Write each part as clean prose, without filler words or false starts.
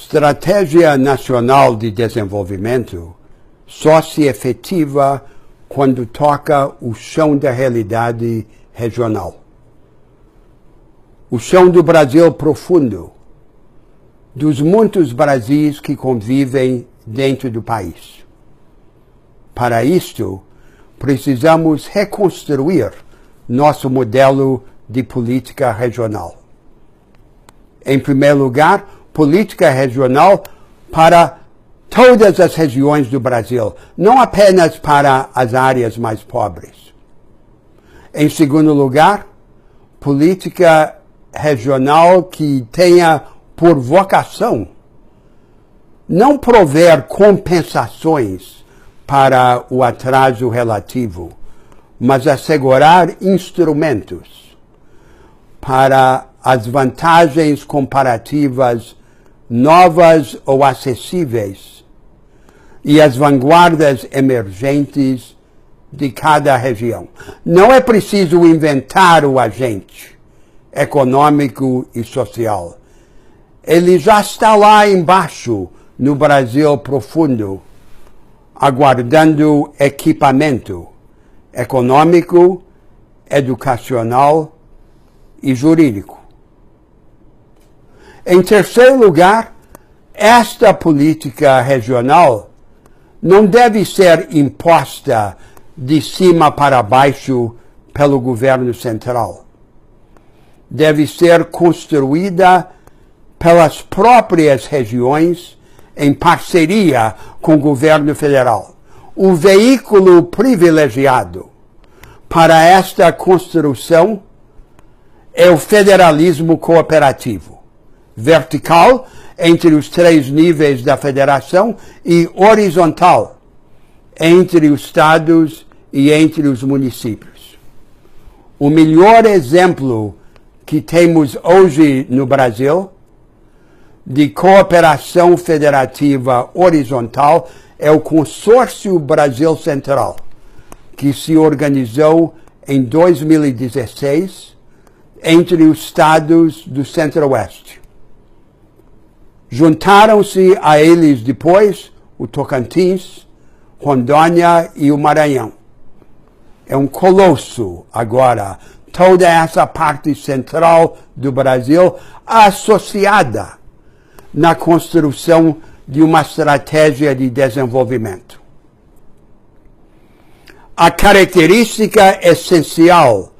Estratégia Nacional de Desenvolvimento só se efetiva quando toca o chão da realidade regional. O chão do Brasil profundo, dos muitos Brasis que convivem dentro do país. Para isto, precisamos reconstruir nosso modelo de política regional. Em primeiro lugar, política regional para todas as regiões do Brasil, não apenas para as áreas mais pobres. Em segundo lugar, política regional que tenha por vocação não prover compensações para o atraso relativo, mas assegurar instrumentos para as vantagens comparativas novas ou acessíveis e as vanguardas emergentes de cada região. Não é preciso inventar o agente econômico e social. Ele já está lá embaixo, no Brasil profundo, aguardando equipamento econômico, educacional e jurídico. Em terceiro lugar, esta política regional não deve ser imposta de cima para baixo pelo governo central. Deve ser construída pelas próprias regiões em parceria com o governo federal. O veículo privilegiado para esta construção é o federalismo cooperativo, vertical entre os 3 níveis da federação e horizontal entre os estados e entre os municípios. O melhor exemplo que temos hoje no Brasil de cooperação federativa horizontal é o Consórcio Brasil Central, que se organizou em 2016 entre os estados do Centro-Oeste. Juntaram-se a eles depois o Tocantins, Rondônia e o Maranhão. É um colosso agora, toda essa parte central do Brasil associada na construção de uma estratégia de desenvolvimento. A característica essencial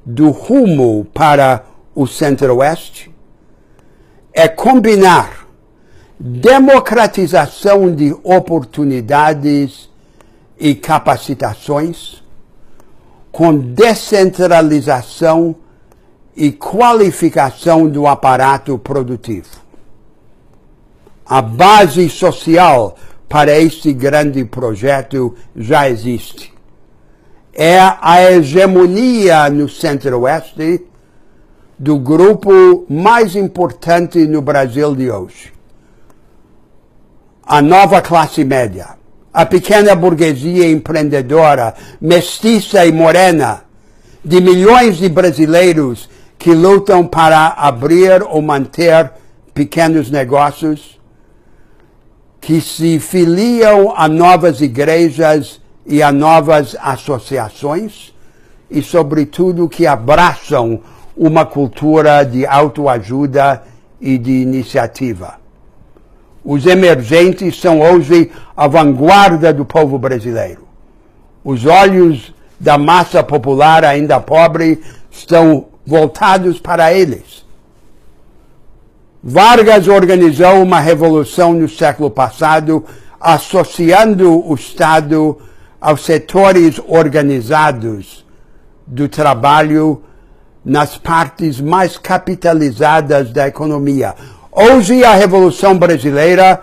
do rumo para o Centro-Oeste é combinar democratização de oportunidades e capacitações com descentralização e qualificação do aparato produtivo. A base social para este grande projeto já existe. É a hegemonia no Centro-Oeste do grupo mais importante no Brasil de hoje. A nova classe média, a pequena burguesia empreendedora, mestiça e morena, de milhões de brasileiros que lutam para abrir ou manter pequenos negócios, que se filiam a novas igrejas e a novas associações e, sobretudo, que abraçam uma cultura de autoajuda e de iniciativa. Os emergentes são hoje a vanguarda do povo brasileiro. Os olhos da massa popular ainda pobre estão voltados para eles. Vargas organizou uma revolução no século passado, associando o Estado aos setores organizados do trabalho nas partes mais capitalizadas da economia. Hoje, a Revolução Brasileira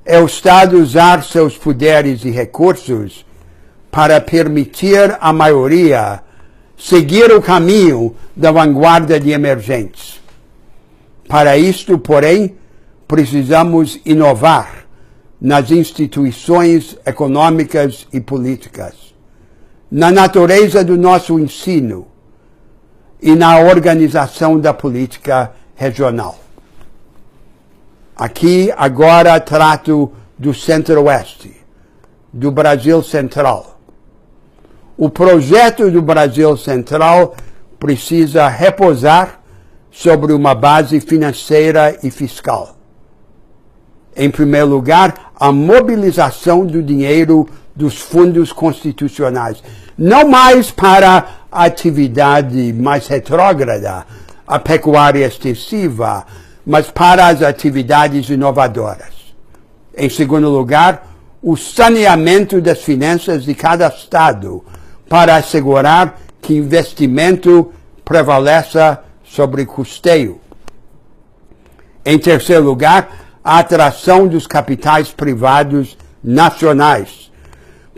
é o Estado usar seus poderes e recursos para permitir à maioria seguir o caminho da vanguarda de emergentes. Para isto, porém, precisamos inovar nas instituições econômicas e políticas, na natureza do nosso ensino e na organização da política regional. Aqui, agora, trato do Centro-Oeste, do Brasil Central. O projeto do Brasil Central precisa repousar sobre uma base financeira e fiscal. Em primeiro lugar, a mobilização do dinheiro dos fundos constitucionais, não mais para a atividade mais retrógrada, a pecuária extensiva, mas para as atividades inovadoras. Em segundo lugar, o saneamento das finanças de cada estado para assegurar que investimento prevaleça sobre custeio. Em terceiro lugar, a atração dos capitais privados nacionais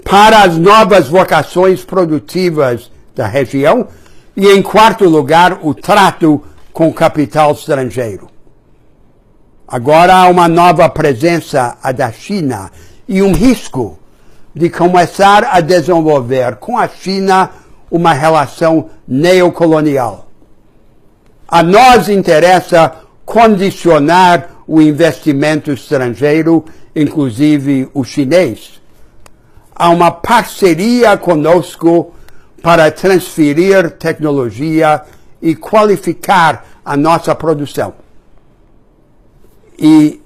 para as novas vocações produtivas da região e, em quarto lugar, o trato com o capital estrangeiro. Agora há uma nova presença, a da China, e um risco de começar a desenvolver com a China uma relação neocolonial. A nós interessa condicionar o investimento estrangeiro, inclusive o chinês, a uma parceria conosco para transferir tecnologia e qualificar a nossa produção. E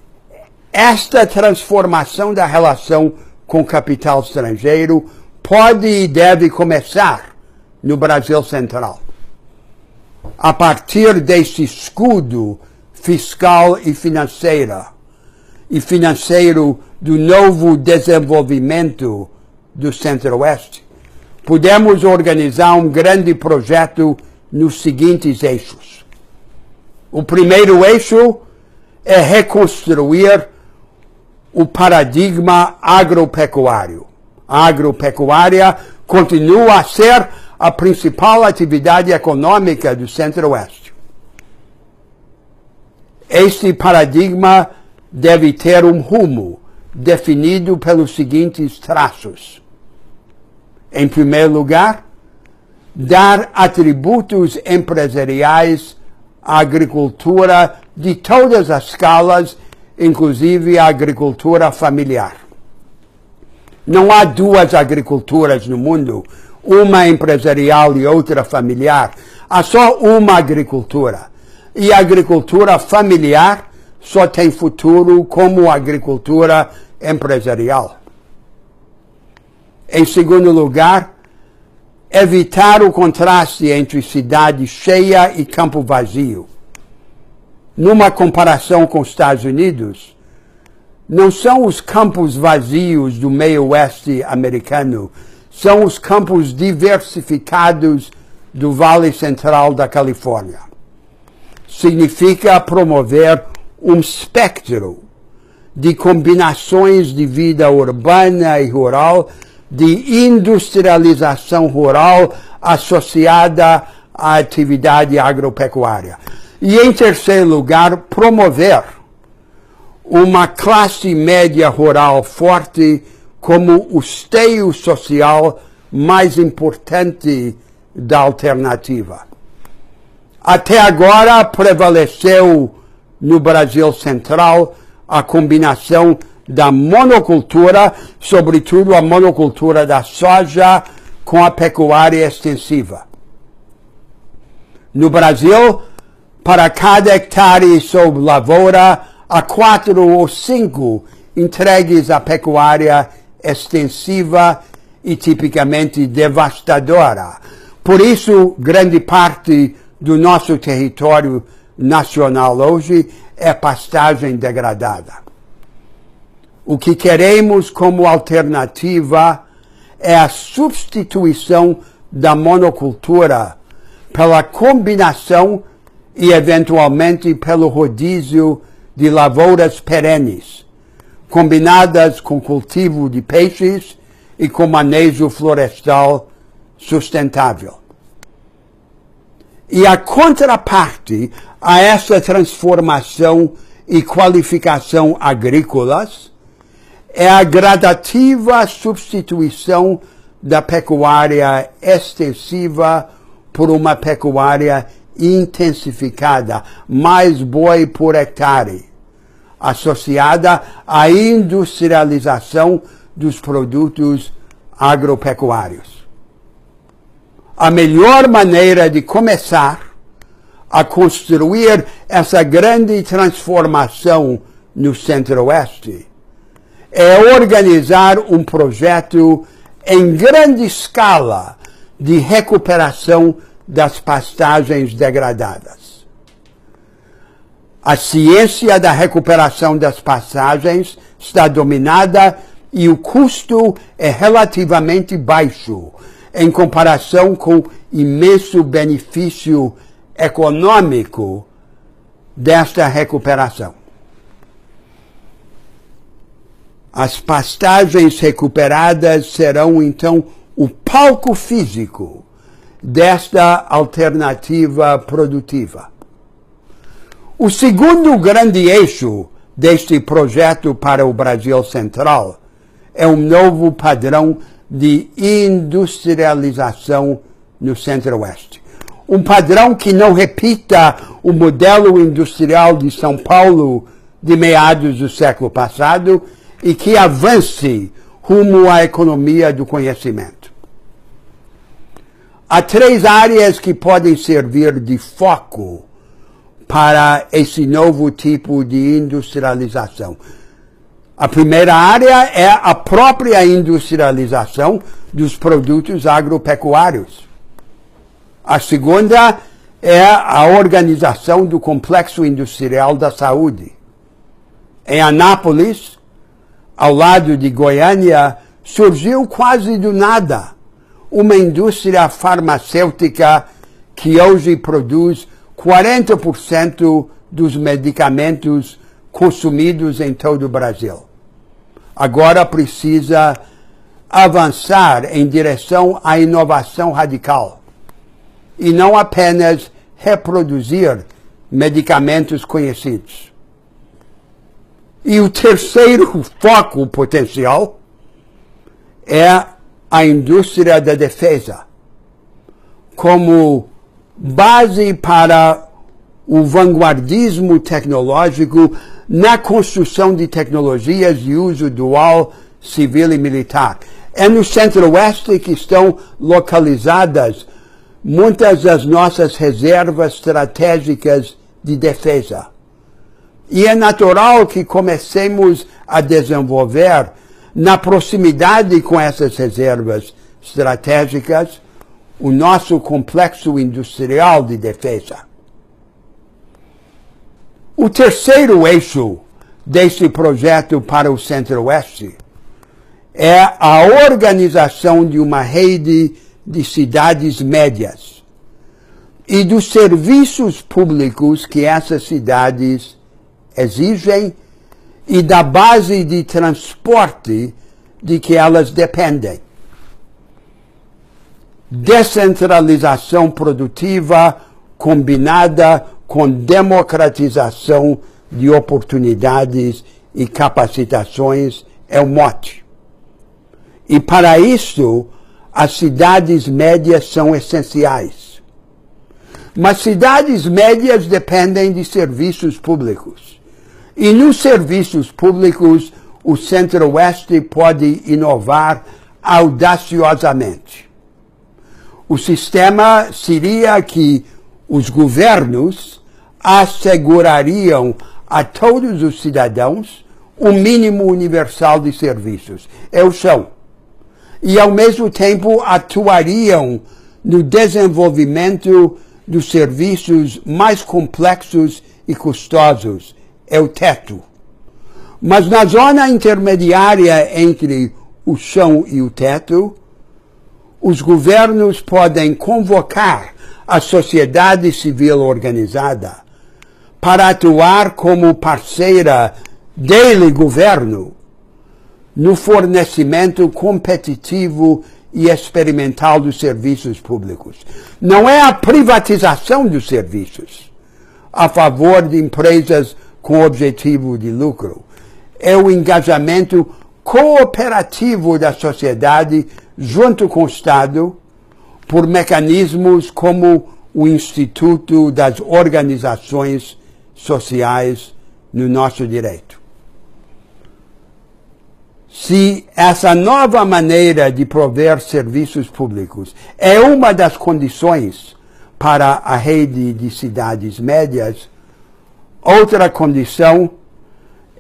esta transformação da relação com o capital estrangeiro pode e deve começar no Brasil Central. A partir deste escudo fiscal e financeiro do novo desenvolvimento do Centro-Oeste, podemos organizar um grande projeto nos seguintes eixos. O primeiro eixo é reconstruir o paradigma agropecuário. A agropecuária continua a ser a principal atividade econômica do Centro-Oeste. Este paradigma deve ter um rumo definido pelos seguintes traços. Em primeiro lugar, dar atributos empresariais à agricultura de todas as escalas, inclusive a agricultura familiar. Não há duas agriculturas no mundo, uma empresarial e outra familiar. Há só uma agricultura. E a agricultura familiar só tem futuro como agricultura empresarial. Em segundo lugar, evitar o contraste entre cidade cheia e campo vazio. Numa comparação com os Estados Unidos, não são os campos vazios do meio oeste americano, são os campos diversificados do Vale Central da Califórnia. Significa promover um espectro de combinações de vida urbana e rural, de industrialização rural associada à atividade agropecuária. E, em terceiro lugar, promover uma classe média rural forte como o esteio social mais importante da alternativa. Até agora prevaleceu no Brasil Central a combinação da monocultura, sobretudo a monocultura da soja, com a pecuária extensiva. No Brasil, para cada hectare sob lavoura, há 4 ou 5 entregues à pecuária extensiva e tipicamente devastadora. Por isso, grande parte do nosso território nacional hoje é pastagem degradada. O que queremos como alternativa é a substituição da monocultura pela combinação e, eventualmente, pelo rodízio de lavouras perenes, combinadas com cultivo de peixes e com manejo florestal sustentável. E a contraparte a essa transformação e qualificação agrícolas é a gradativa substituição da pecuária extensiva por uma pecuária intensificada, mais boi por hectare, associada à industrialização dos produtos agropecuários. A melhor maneira de começar a construir essa grande transformação no Centro-Oeste é organizar um projeto em grande escala de recuperação das pastagens degradadas. A ciência da recuperação das pastagens está dominada e o custo é relativamente baixo em comparação com o imenso benefício econômico desta recuperação. As pastagens recuperadas serão, então, o palco físico desta alternativa produtiva. O segundo grande eixo deste projeto para o Brasil Central é um novo padrão de industrialização no Centro-Oeste. Um padrão que não repita o modelo industrial de São Paulo de meados do século passado e que avance rumo à economia do conhecimento. Há 3 áreas que podem servir de foco para esse novo tipo de industrialização. A primeira área é a própria industrialização dos produtos agropecuários. A segunda é a organização do complexo industrial da saúde. Em Anápolis, ao lado de Goiânia, surgiu quase do nada uma indústria farmacêutica que hoje produz 40% dos medicamentos consumidos em todo o Brasil. Agora precisa avançar em direção à inovação radical e não apenas reproduzir medicamentos conhecidos. E o terceiro foco potencial é a indústria da defesa, como base para o vanguardismo tecnológico na construção de tecnologias de uso dual civil e militar. É no Centro-Oeste que estão localizadas muitas das nossas reservas estratégicas de defesa. E é natural que comecemos a desenvolver, na proximidade com essas reservas estratégicas, o nosso complexo industrial de defesa. O terceiro eixo deste projeto para o Centro-Oeste é a organização de uma rede de cidades médias e dos serviços públicos que essas cidades exigem e da base de transporte de que elas dependem. Descentralização produtiva combinada com democratização de oportunidades e capacitações é o mote. E para isso, as cidades médias são essenciais. Mas cidades médias dependem de serviços públicos. E nos serviços públicos, o Centro-Oeste pode inovar audaciosamente. O sistema seria que os governos assegurariam a todos os cidadãos o mínimo universal de serviços. É o chão. E, ao mesmo tempo, atuariam no desenvolvimento dos serviços mais complexos e custosos. É o teto. Mas na zona intermediária entre o chão e o teto, os governos podem convocar a sociedade civil organizada para atuar como parceira dele, governo, no fornecimento competitivo e experimental dos serviços públicos. Não é a privatização dos serviços a favor de empresas com objetivo de lucro. É o engajamento cooperativo da sociedade junto com o Estado por mecanismos como o Instituto das Organizações Sociais no nosso direito. Se essa nova maneira de prover serviços públicos é uma das condições para a rede de cidades médias, outra condição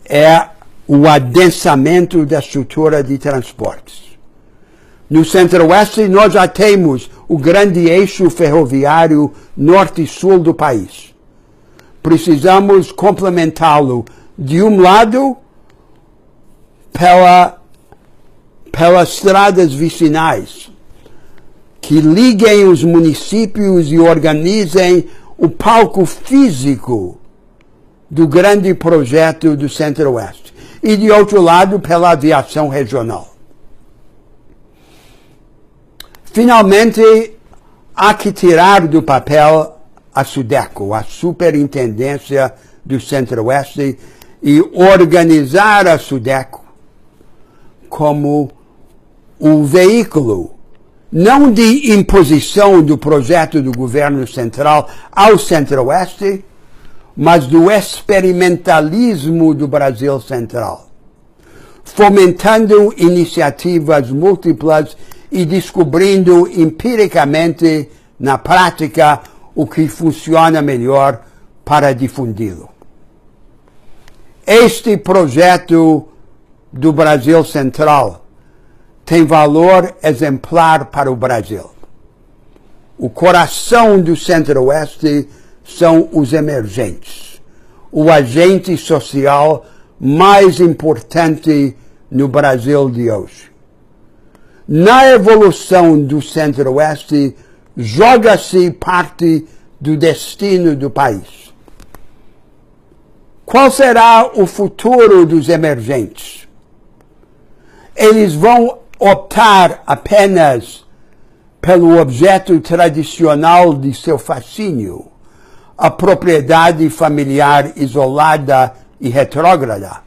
é o adensamento da estrutura de transportes. No Centro-Oeste, nós já temos o grande eixo ferroviário norte e sul do país. Precisamos complementá-lo, de um lado, pelas estradas vicinais, que liguem os municípios e organizem o palco físico do grande projeto do Centro-Oeste. E, de outro lado, pela aviação regional. Finalmente, há que tirar do papel a SUDECO, a Superintendência do Centro-Oeste, e organizar a SUDECO como um veículo, não de imposição do projeto do governo central ao Centro-Oeste, mas do experimentalismo do Brasil Central, fomentando iniciativas múltiplas e descobrindo empiricamente, na prática, o que funciona melhor para difundi-lo. Este projeto do Brasil Central tem valor exemplar para o Brasil. O coração do Centro-Oeste são os emergentes, o agente social mais importante no Brasil de hoje. Na evolução do Centro-Oeste, joga-se parte do destino do país. Qual será o futuro dos emergentes? Eles vão optar apenas pelo objeto tradicional de seu fascínio, a propriedade familiar isolada e retrógrada?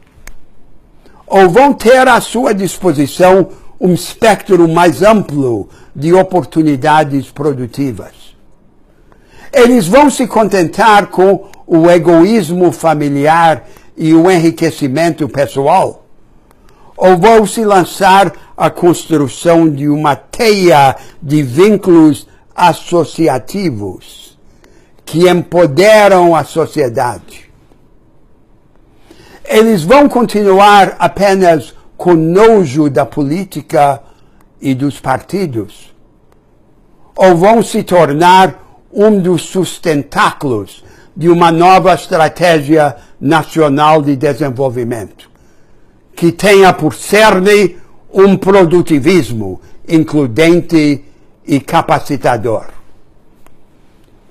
Ou vão ter à sua disposição um espectro mais amplo de oportunidades produtivas? Eles vão se contentar com o egoísmo familiar e o enriquecimento pessoal? Ou vão se lançar à construção de uma teia de vínculos associativos que empoderam a sociedade? Eles vão continuar apenas com nojo da política e dos partidos? Ou vão se tornar um dos sustentáculos de uma nova estratégia nacional de desenvolvimento, que tenha por cerne um produtivismo includente e capacitador?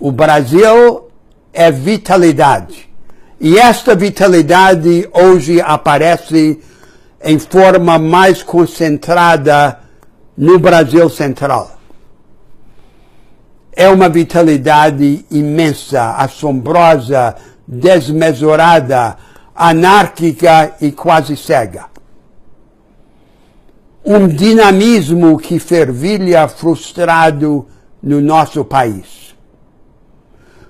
O Brasil é vitalidade, e esta vitalidade hoje aparece em forma mais concentrada no Brasil Central. É uma vitalidade imensa, assombrosa, desmesurada, anárquica e quase cega. Um dinamismo que fervilha frustrado no nosso país.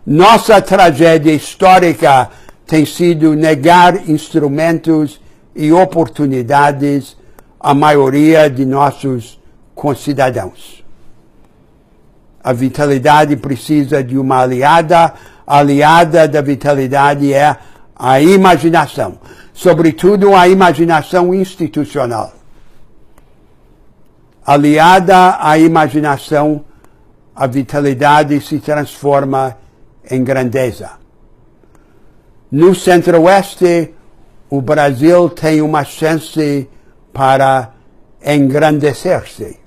Nossa tragédia histórica tem sido negar instrumentos e oportunidades à maioria de nossos concidadãos. A vitalidade precisa de uma aliada. A aliada da vitalidade é a imaginação, sobretudo a imaginação institucional. Aliada à imaginação, a vitalidade se transforma em grandeza. No Centro-Oeste, o Brasil tem uma chance para engrandecer-se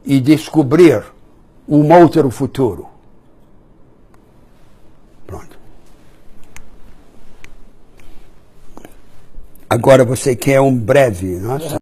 e descobrir um outro futuro. Pronto. Agora você quer um breve, não é?